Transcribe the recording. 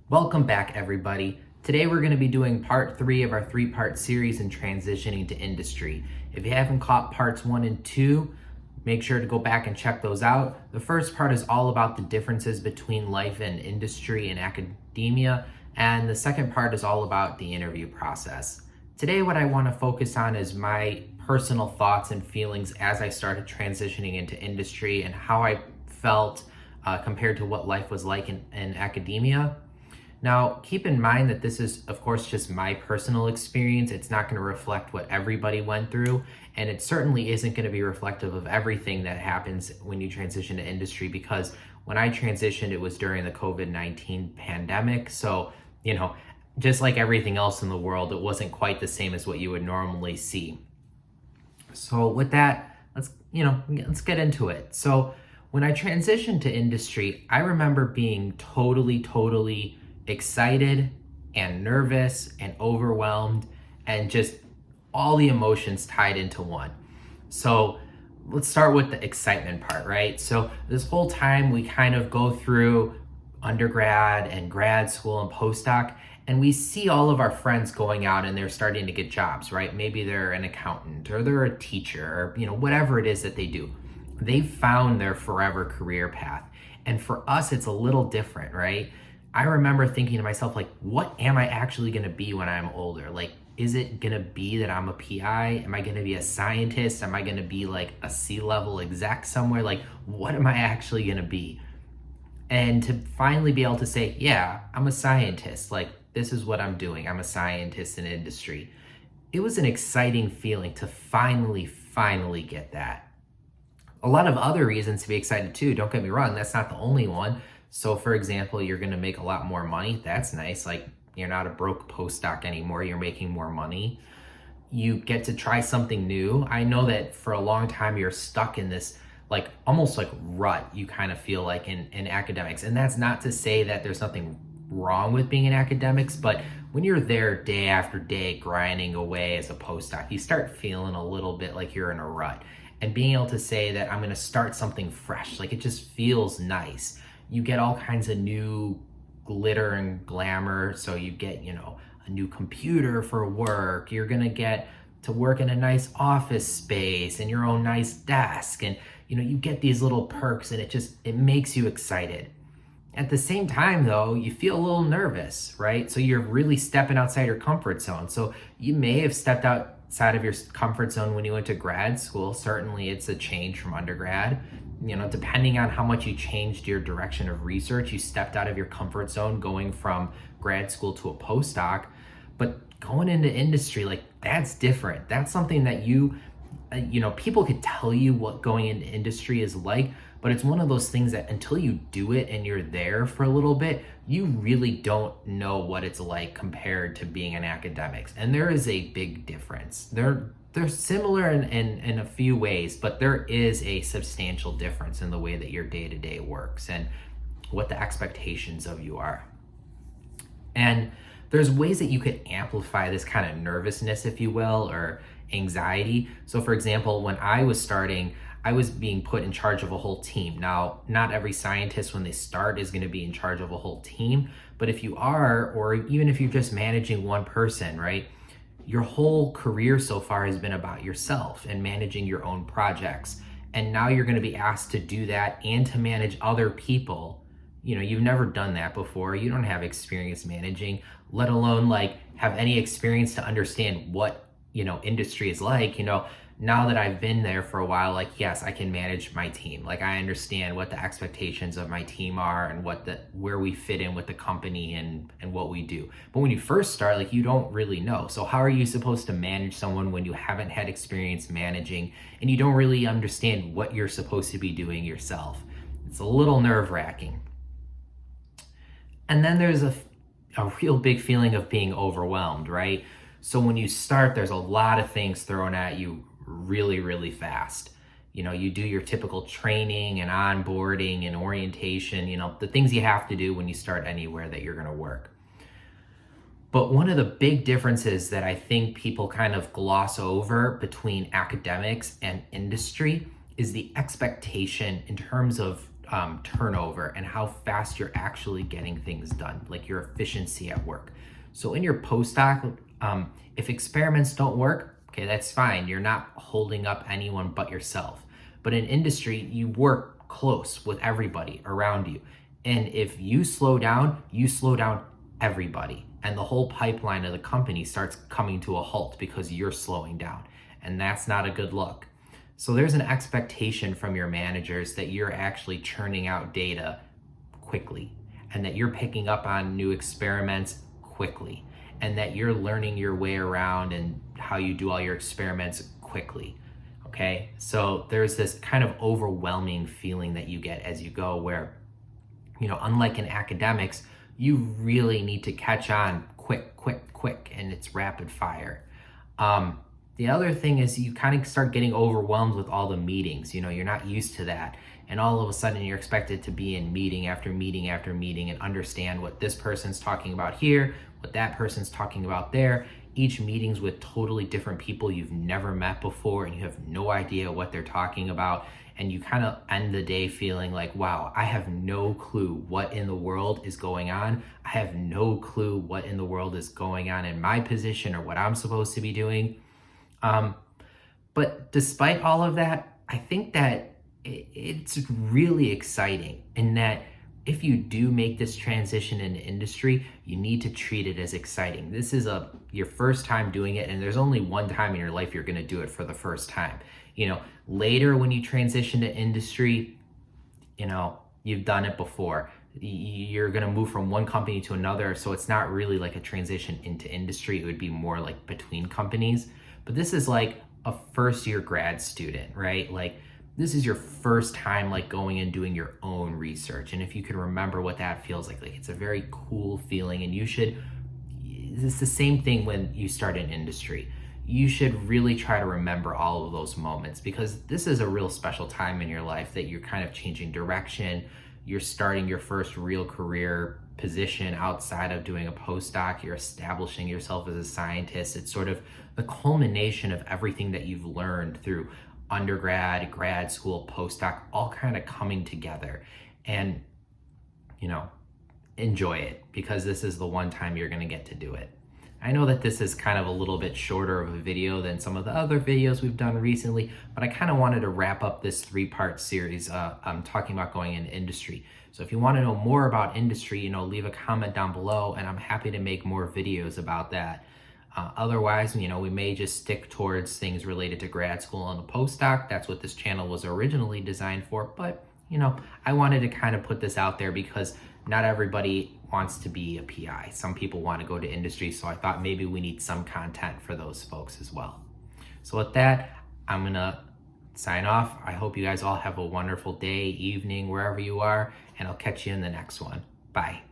Welcome back, everybody. Today we're going to be doing part 3 of our 3-part series in transitioning to industry. If you haven't caught parts 1 and 2, make sure to go back and check those out. The first part is all about the differences between life and industry and academia, and the second part is all about the interview process. Today what I want to focus on is my personal thoughts and feelings as I started transitioning into industry and how I felt compared to what life was like in academia. Now, keep in mind that this is, of course, just my personal experience. It's not going to reflect what everybody went through, and it certainly isn't going to be reflective of everything that happens when you transition to industry, because when I transitioned, it was during the COVID-19 pandemic. So, just like everything else in the world, it wasn't quite the same as what you would normally see. So with that, let's get into it. So when I transitioned to industry, I remember being totally excited and nervous and overwhelmed and just all the emotions tied into one. So let's start with the excitement part, right? So this whole time we kind of go through undergrad and grad school and postdoc, and we see all of our friends going out and they're starting to get jobs, right? Maybe they're an accountant or they're a teacher or whatever it is that they do. They've found their forever career path. And for us, it's a little different, right? I remember thinking to myself, like, what am I actually going to be when I'm older? Like, is it going to be that I'm a PI? Am I going to be a scientist? Am I going to be like a C-level exec somewhere? Like, what am I actually going to be? And to finally be able to say, yeah, I'm a scientist. Like, this is what I'm doing. I'm a scientist in industry. It was an exciting feeling to finally get that. A lot of other reasons to be excited too. Don't get me wrong. That's not the only one. So for example, you're going to make a lot more money. That's nice. Like, you're not a broke postdoc anymore. You're making more money. You get to try something new. I know that for a long time you're stuck in this like almost like rut, you kind of feel like in academics. And that's not to say that there's nothing wrong with being in academics, but when you're there day after day grinding away as a postdoc, you start feeling a little bit like you're in a rut. And being able to say that I'm going to start something fresh, like it just feels nice. You get all kinds of new glitter and glamour. So you get, a new computer for work. You're going to get to work in a nice office space and your own nice desk. And, you get these little perks and it makes you excited. At the same time, though, you feel a little nervous, right? So you're really stepping outside your comfort zone. So you may have stepped outside of your comfort zone when you went to grad school. Certainly it's a change from undergrad. Depending on how much you changed your direction of research, you stepped out of your comfort zone going from grad school to a postdoc. But going into industry, like, that's different. That's something that people could tell you what going into industry is like, but it's one of those things that until you do it and you're there for a little bit, you really don't know what it's like compared to being in academics. And there is a big difference. They're similar in a few ways, but there is a substantial difference in the way that your day-to-day works and what the expectations of you are. And there's ways that you could amplify this kind of nervousness, if you will, or anxiety. So for example, when I was starting, I was being put in charge of a whole team. Now, not every scientist when they start is going to be in charge of a whole team, but if you are, or even if you're just managing one person, right? Your whole career so far has been about yourself and managing your own projects. And now you're going to be asked to do that and to manage other people. You've never done that before. You don't have experience managing, let alone like have any experience to understand what, industry is like. Now that I've been there for a while, like, yes, I can manage my team. Like, I understand what the expectations of my team are and where we fit in with the company and what we do. But when you first start, like, you don't really know. So how are you supposed to manage someone when you haven't had experience managing and you don't really understand what you're supposed to be doing yourself? It's a little nerve-wracking. And then there's a real big feeling of being overwhelmed, right? So when you start, there's a lot of things thrown at you really fast. You do your typical training and onboarding and orientation, the things you have to do when you start anywhere that you're going to work. But one of the big differences that I think people kind of gloss over between academics and industry is the expectation in terms of turnover and how fast you're actually getting things done, like your efficiency at work. So in your postdoc, if experiments don't work, okay, that's fine. You're not holding up anyone but yourself. But in industry, you work close with everybody around you. And if you slow down everybody. And the whole pipeline of the company starts coming to a halt because you're slowing down. And that's not a good look. So there's an expectation from your managers that you're actually churning out data quickly, and that you're picking up on new experiments quickly, and that you're learning your way around and how you do all your experiments quickly. Okay, so there's this kind of overwhelming feeling that you get as you go where, unlike in academics, you really need to catch on quick, and it's rapid fire. The other thing is you kind of start getting overwhelmed with all the meetings. You're not used to that. And all of a sudden you're expected to be in meeting after meeting after meeting and understand what this person's talking about here, what that person's talking about there. Each meeting's with totally different people you've never met before, and you have no idea what they're talking about. And you kind of end the day feeling like, wow, I have no clue what in the world is going on. I have no clue what in the world is going on in my position or what I'm supposed to be doing. But despite all of that, I think that it's really exciting, in that if you do make this transition into industry, you need to treat it as exciting. This is your first time doing it, and there's only one time in your life you're going to do it for the first time. Later when you transition to industry, you've done it before. You're going to move from one company to another, so it's not really like a transition into industry. It would be more like between companies. But this is like a first year grad student, right? Like this is your first time like going and doing your own research. And if you can remember what that feels like it's a very cool feeling. And it's the same thing when you start an industry. You should really try to remember all of those moments, because this is a real special time in your life that you're kind of changing direction. You're starting your first real career position outside of doing a postdoc. You're establishing yourself as a scientist. It's sort of the culmination of everything that you've learned through undergrad, grad school, postdoc, all kind of coming together. And, enjoy it, because this is the one time you're going to get to do it. I know that this is kind of a little bit shorter of a video than some of the other videos we've done recently, but I kind of wanted to wrap up this 3-part series talking about going into industry. So if you want to know more about industry, leave a comment down below, and I'm happy to make more videos about that. Otherwise, we may just stick towards things related to grad school and a postdoc. That's what this channel was originally designed for. But, I wanted to kind of put this out there because not everybody wants to be a PI. Some people want to go to industry, so I thought maybe we need some content for those folks as well. So with that, I'm going to sign off. I hope you guys all have a wonderful day, evening, wherever you are, and I'll catch you in the next one. Bye.